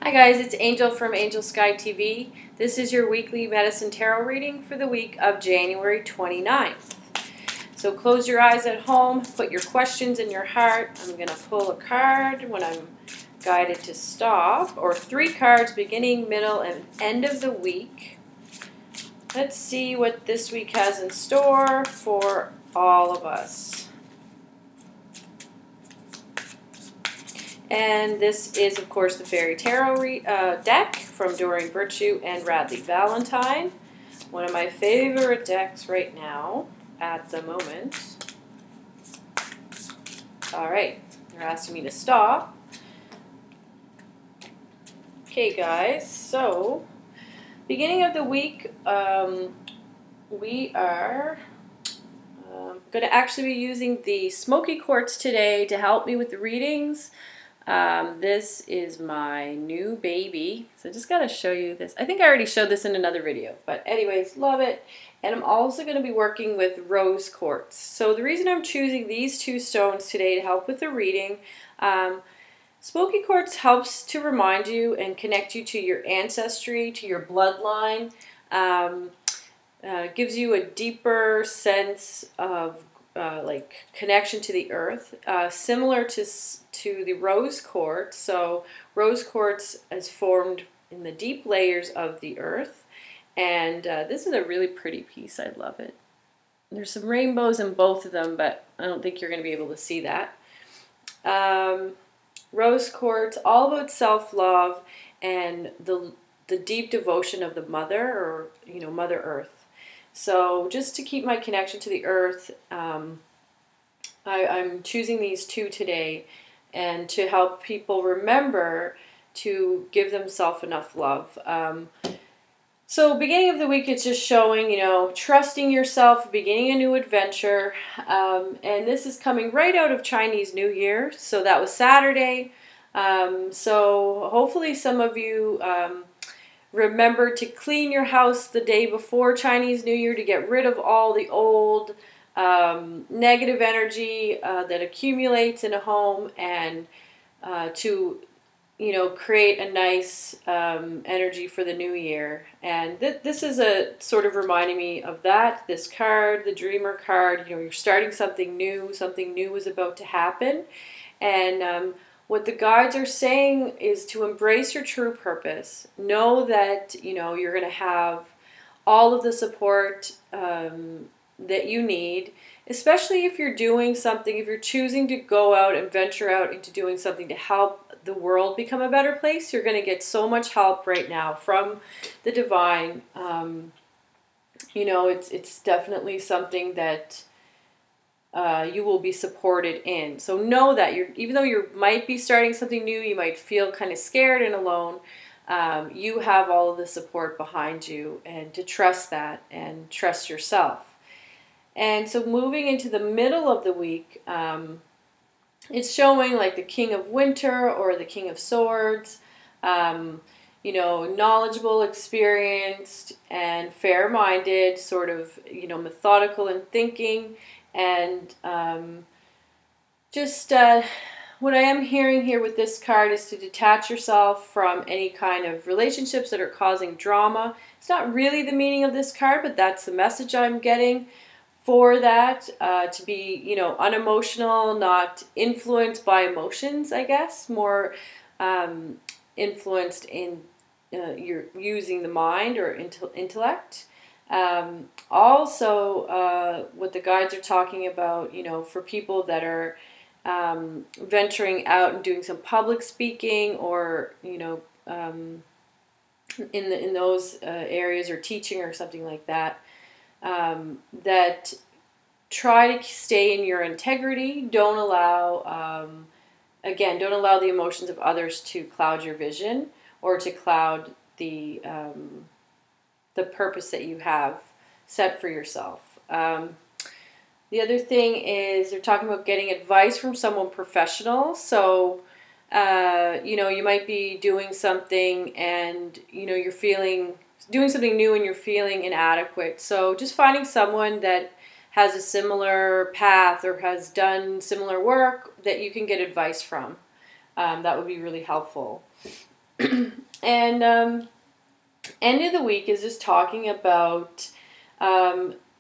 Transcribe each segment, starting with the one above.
Hi guys, it's Angel from AngelSkyeTV. This is your weekly medicine tarot reading for the week of January 29th. So close your eyes at home, put your questions in your heart. I'm going to pull a card when I'm guided to stop, or 3 cards beginning, middle, and end of the week. Let's see what this week has in store for all of us. And this is, of course, the Fairy Tarot deck from Doreen Virtue and Radley Valentine. One of my favorite decks right now at the moment. All right, they're asking me to stop. Okay, guys, so beginning of the week, we are going to actually be using the Smoky Quartz today to help me with the readings. This is my new baby, so I just got to show you this. I think I already showed this in another video, but anyways, love it. And I'm also going to be working with rose quartz. So the reason I'm choosing these 2 stones today to help with the reading, Smoky Quartz helps to remind you and connect you to your ancestry, to your bloodline. Gives you a deeper sense of like connection to the earth, similar to the rose quartz. So rose quartz is formed in the deep layers of the earth, and this is a really pretty piece. I love it. There's some rainbows in both of them, but I don't think you're going to be able to see that. Rose quartz, all about self-love and the deep devotion of the mother, or Mother Earth. So just to keep my connection to the earth, I'm choosing these 2 today, and to help people remember to give themselves enough love. So beginning of the week, it's just showing, trusting yourself, beginning a new adventure. And this is coming right out of Chinese New Year. So that was Saturday. So hopefully some of you remember to clean your house the day before Chinese New Year to get rid of all the old negative energy that accumulates in a home, and to create a nice energy for the new year. And this is a sort of reminding me of that. This card, the Dreamer card, you're starting something new is about to happen. And what the guides are saying is to embrace your true purpose. Know that you're going to have all of the support that you need, especially if you're doing something, if you're choosing to go out and venture out into doing something to help the world become a better place. You're going to get so much help right now from the divine. It's definitely something that you will be supported in. So know that even though you might be starting something new, you might feel kind of scared and alone, you have all of the support behind you, and to trust that and trust yourself. And so moving into the middle of the week, it's showing like the King of Winter or the King of Swords, knowledgeable, experienced, and fair-minded, sort of, methodical in thinking. And what I am hearing here with this card is to detach yourself from any kind of relationships that are causing drama. It's not really the meaning of this card, but that's the message I'm getting for that, to be, unemotional, not influenced by emotions, I guess, more influenced in you're using the mind or intellect. Also, what the guides are talking about, for people that are venturing out and doing some public speaking, or in those areas, or teaching or something like that, that try to stay in your integrity. Don't allow don't allow the emotions of others to cloud your vision, or to cloud the purpose that you have set for yourself. The other thing is they're talking about getting advice from someone professional. So, you might be doing something, and, you're doing something new and you're feeling inadequate. So just finding someone that has a similar path or has done similar work that you can get advice from. That would be really helpful. And end of the week is just talking about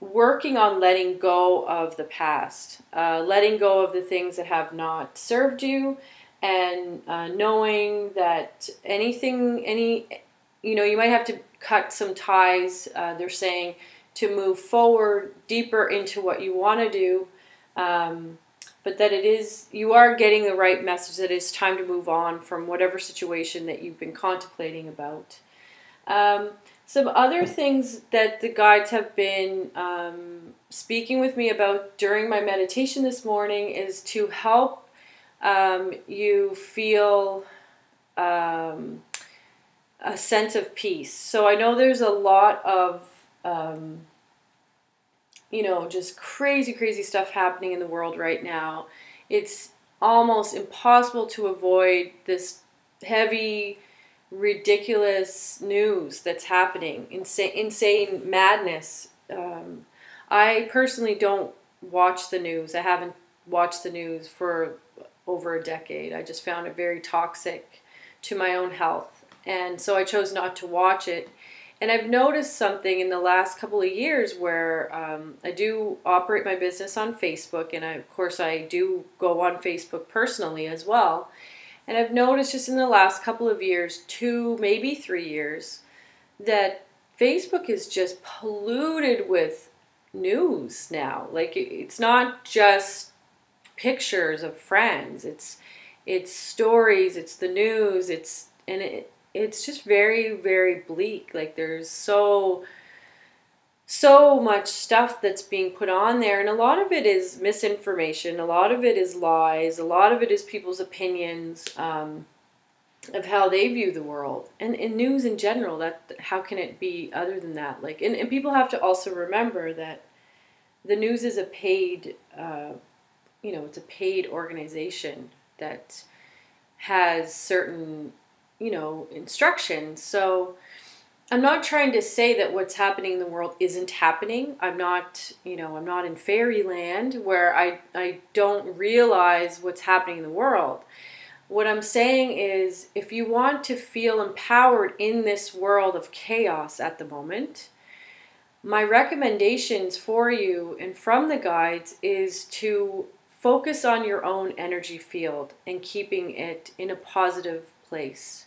working on letting go of the past, letting go of the things that have not served you, and knowing that you might have to cut some ties, they're saying, to move forward deeper into what you want to do. But that you are getting the right message that it's time to move on from whatever situation that you've been contemplating about. Some other things that the guides have been speaking with me about during my meditation this morning is to help you feel a sense of peace. So I know there's a lot of just crazy stuff happening in the world right now. It's almost impossible to avoid this heavy, ridiculous news that's happening, insane madness. I personally don't watch the news. I haven't watched the news for over a decade. I just found it very toxic to my own health, and so I chose not to watch it. And I've noticed something in the last couple of years where I do operate my business on Facebook, and of course I do go on Facebook personally as well. And I've noticed just in the last couple of years, 2, maybe 3 years, that Facebook is just polluted with news now. Like it's not just pictures of friends. It's stories, it's the news, it's just very, very bleak. Like there's so much stuff that's being put on there, and a lot of it is misinformation, a lot of it is lies, a lot of it is people's opinions of how they view the world, and in news in general. That how can it be other than that? Like, and people have to also remember that the news is a paid it's a paid organization that has certain instructions. So I'm not trying to say that what's happening in the world isn't happening. I'm not in fairyland where I don't realize what's happening in the world. What I'm saying is, if you want to feel empowered in this world of chaos at the moment, my recommendations for you and from the guides is to focus on your own energy field and keeping it in a positive place.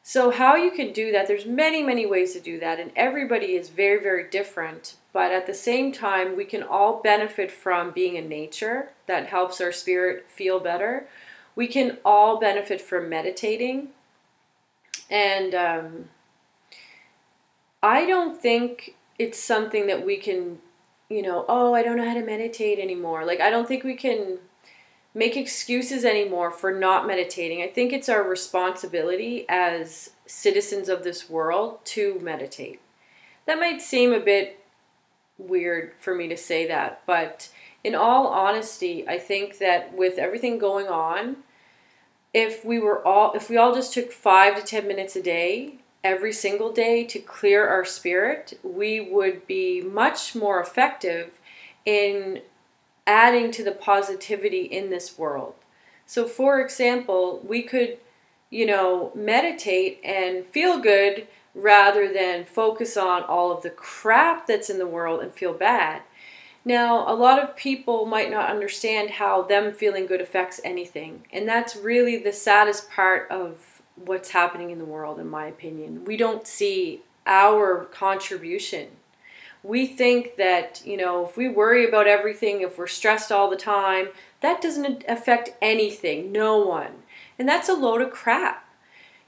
So how you can do that, there's many ways to do that, and everybody is very, very different. But at the same time, we can all benefit from being in nature. That helps our spirit feel better. We can all benefit from meditating. And I don't think it's something that we can, oh, I don't know how to meditate anymore. Like, I don't think we can make excuses anymore for not meditating. I think it's our responsibility as citizens of this world to meditate. That might seem a bit weird for me to say that, but in all honesty, I think that with everything going on, if we all just took 5 to 10 minutes a day, every single day, to clear our spirit, we would be much more effective in adding to the positivity in this world. So for example, we could, meditate and feel good rather than focus on all of the crap that's in the world and feel bad. Now, a lot of people might not understand how them feeling good affects anything. And that's really the saddest part of what's happening in the world, in my opinion. We don't see our contribution. We think that, if we worry about everything, if we're stressed all the time, that doesn't affect anything, no one. And that's a load of crap.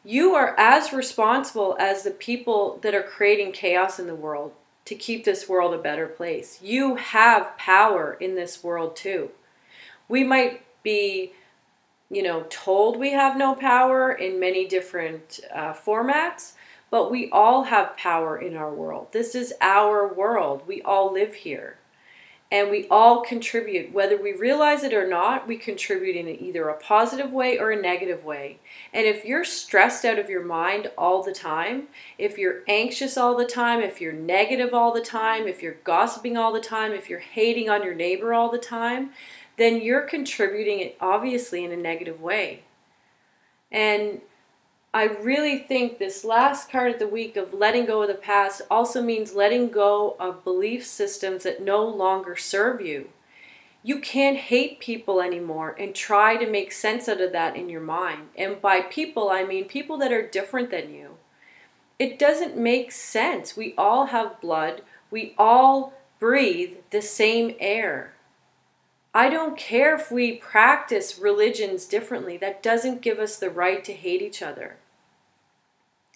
You are as responsible as the people that are creating chaos in the world to keep this world a better place. You have power in this world too. We might be, told we have no power in many different formats, but we all have power in our world. This is our world. We all live here. And we all contribute. Whether we realize it or not, we contribute in either a positive way or a negative way. And if you're stressed out of your mind all the time, if you're anxious all the time, if you're negative all the time, if you're gossiping all the time, if you're hating on your neighbor all the time, then you're contributing it obviously in a negative way. And I really think this last card of the week of letting go of the past also means letting go of belief systems that no longer serve you. You can't hate people anymore and try to make sense out of that in your mind. And by people, I mean people that are different than you. It doesn't make sense. We all have blood. We all breathe the same air. I don't care if we practice religions differently. That doesn't give us the right to hate each other.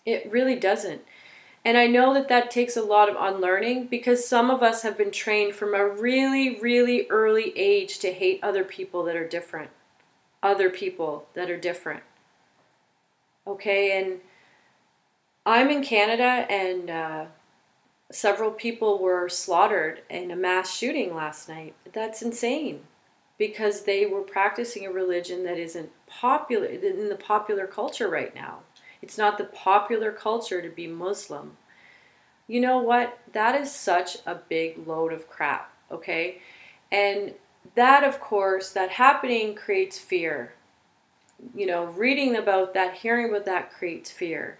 It really doesn't. And I know that that takes a lot of unlearning, because some of us have been trained from a really, really early age to hate other people that are different. Other people that are different. Okay, and I'm in Canada, and several people were slaughtered in a mass shooting last night. That's insane, because they were practicing a religion that isn't popular in the popular culture right now. It's not the popular culture to be Muslim. You know what? That is such a big load of crap, okay? And that, of course, that happening creates fear. You know, reading about that, hearing about that creates fear.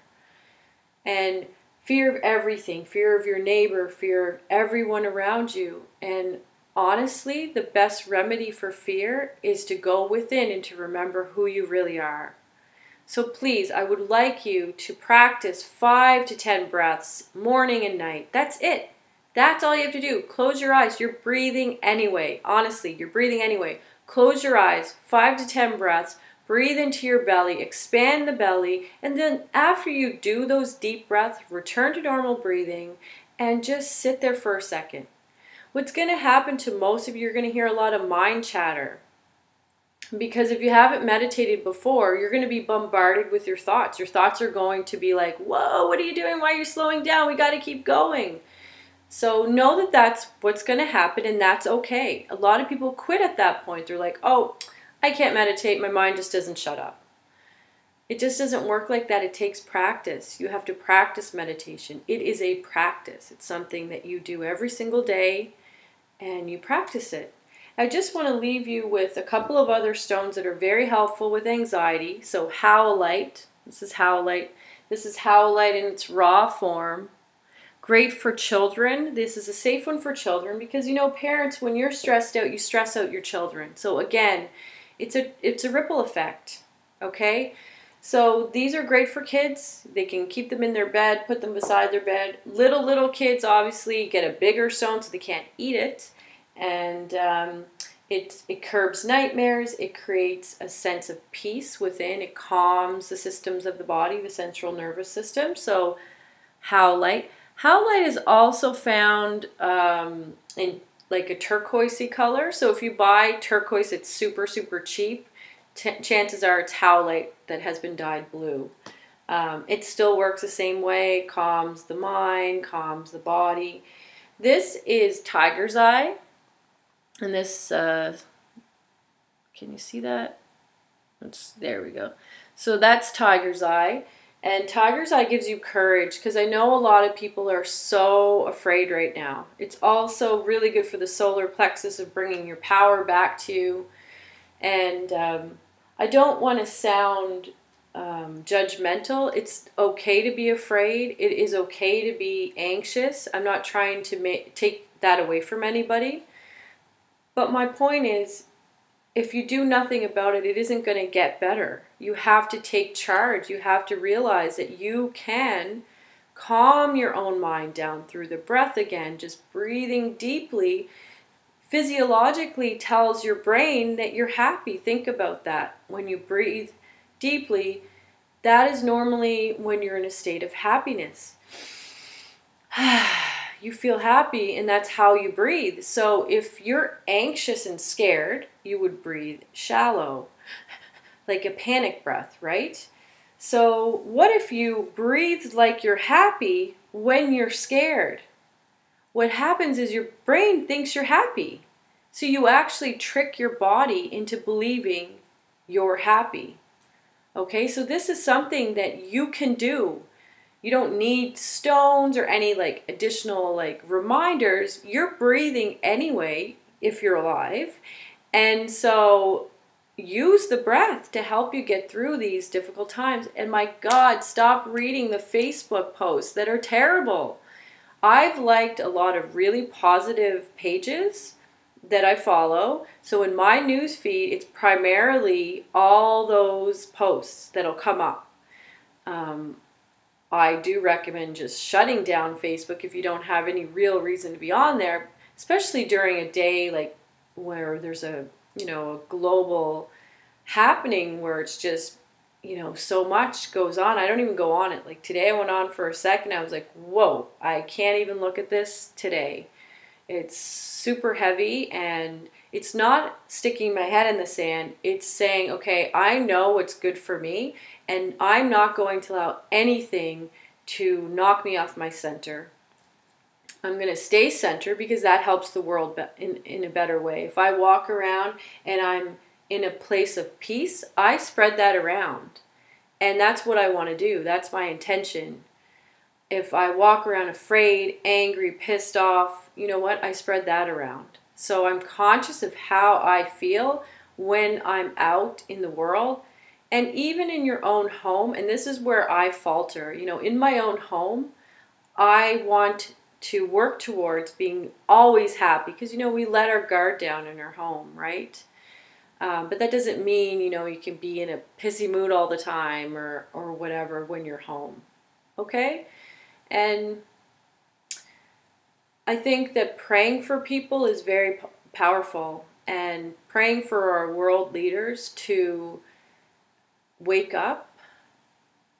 And fear of everything, fear of your neighbor, fear of everyone around you. And honestly, the best remedy for fear is to go within and to remember who you really are. So please, I would like you to practice 5 to 10 breaths morning and night. That's it. That's all you have to do. Close your eyes. You're breathing anyway. Honestly, you're breathing anyway. Close your eyes, 5 to 10 breaths. Breathe into your belly, expand the belly, and then after you do those deep breaths, return to normal breathing and just sit there for a second. What's going to happen to most of you, you're going to hear a lot of mind chatter. Because if you haven't meditated before, you're going to be bombarded with your thoughts. Your thoughts are going to be like, whoa, what are you doing? Why are you slowing down? We got to keep going. So know that that's what's going to happen, and that's okay. A lot of people quit at that point. They're like, oh, I can't meditate. My mind just doesn't shut up. It just doesn't work like that. It takes practice. You have to practice meditation. It is a practice. It's something that you do every single day, and you practice it. I just want to leave you with a couple of other stones that are very helpful with anxiety. So howlite. This is howlite. This is howlite in its raw form. Great for children. This is a safe one for children because, you know, parents, when you're stressed out, you stress out your children. So again, it's a ripple effect. Okay? So these are great for kids. They can keep them in their bed, put them beside their bed. Little kids obviously get a bigger stone so they can't eat it. And it curbs nightmares. It creates a sense of peace within. It calms the systems of the body, the central nervous system. So howlite. Howlite is also found in like a turquoisey color. So if you buy turquoise, it's super, super cheap. Chances are it's howlite that has been dyed blue. It still works the same way. Calms the mind, calms the body. This is tiger's eye. And this, can you see that? There we go. So that's tiger's eye. And tiger's eye gives you courage, because I know a lot of people are so afraid right now. It's also really good for the solar plexus of bringing your power back to you. And I don't want to sound judgmental. It's okay to be afraid. It is okay to be anxious. I'm not trying to take that away from anybody. But my point is, if you do nothing about it, it isn't going to get better. You have to take charge. You have to realize that you can calm your own mind down through the breath again. Just breathing deeply physiologically tells your brain that you're happy. Think about that. When you breathe deeply, that is normally when you're in a state of happiness. You feel happy, and that's how you breathe. So if you're anxious and scared, you would breathe shallow, like a panic breath, right? So what if you breathe like you're happy when you're scared? What happens is your brain thinks you're happy. So you actually trick your body into believing you're happy. Okay, so this is something that you can do. You don't need stones or any like additional like reminders. You're breathing anyway if you're alive. And so, use the breath to help you get through these difficult times. And my God, stop reading the Facebook posts that are terrible. I've liked a lot of really positive pages that I follow. So in my news feed, it's primarily all those posts that'll come up. I do recommend just shutting down Facebook if you don't have any real reason to be on there, especially during a day like where there's a global happening where it's just, so much goes on. I don't even go on it. Like today I went on for a second. I was like, whoa, I can't even look at this today. It's super heavy, and it's not sticking my head in the sand. It's saying, okay, I know what's good for me, and I'm not going to allow anything to knock me off my center. I'm going to stay centered because that helps the world in a better way. If I walk around and I'm in a place of peace, I spread that around. And that's what I want to do. That's my intention. If I walk around afraid, angry, pissed off, you know what? I spread that around. So I'm conscious of how I feel when I'm out in the world. And even in your own home, and this is where I falter, in my own home, I want to work towards being always happy because, we let our guard down in our home, right? But that doesn't mean, you can be in a pissy mood all the time or whatever when you're home, okay? And I think that praying for people is very powerful, and praying for our world leaders to wake up.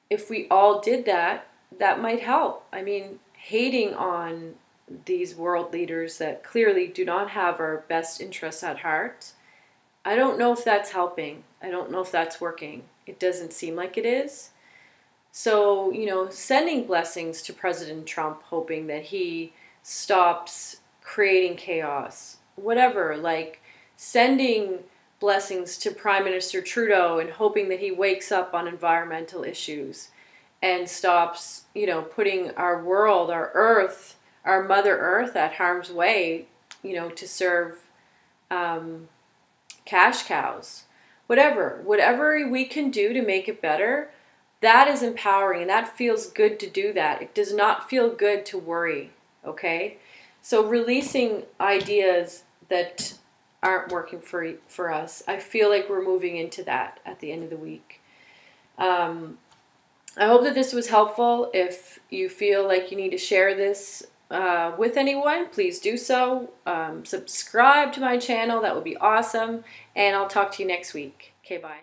If we all did that, that might help. I mean, hating on these world leaders that clearly do not have our best interests at heart, I don't know if that's helping. I don't know if that's working. It doesn't seem like it is. So, sending blessings to President Trump, hoping that he stops creating chaos, whatever, like sending blessings to Prime Minister Trudeau and hoping that he wakes up on environmental issues and stops, putting our world, our earth, our Mother Earth at harm's way, to serve cash cows. Whatever we can do to make it better, that is empowering, and that feels good to do that. It does not feel good to worry, okay? So releasing ideas that aren't working for us, I feel like we're moving into that at the end of the week. I hope that this was helpful. If you feel like you need to share this with anyone, please do so. Subscribe to my channel. That would be awesome. And I'll talk to you next week. Okay, bye.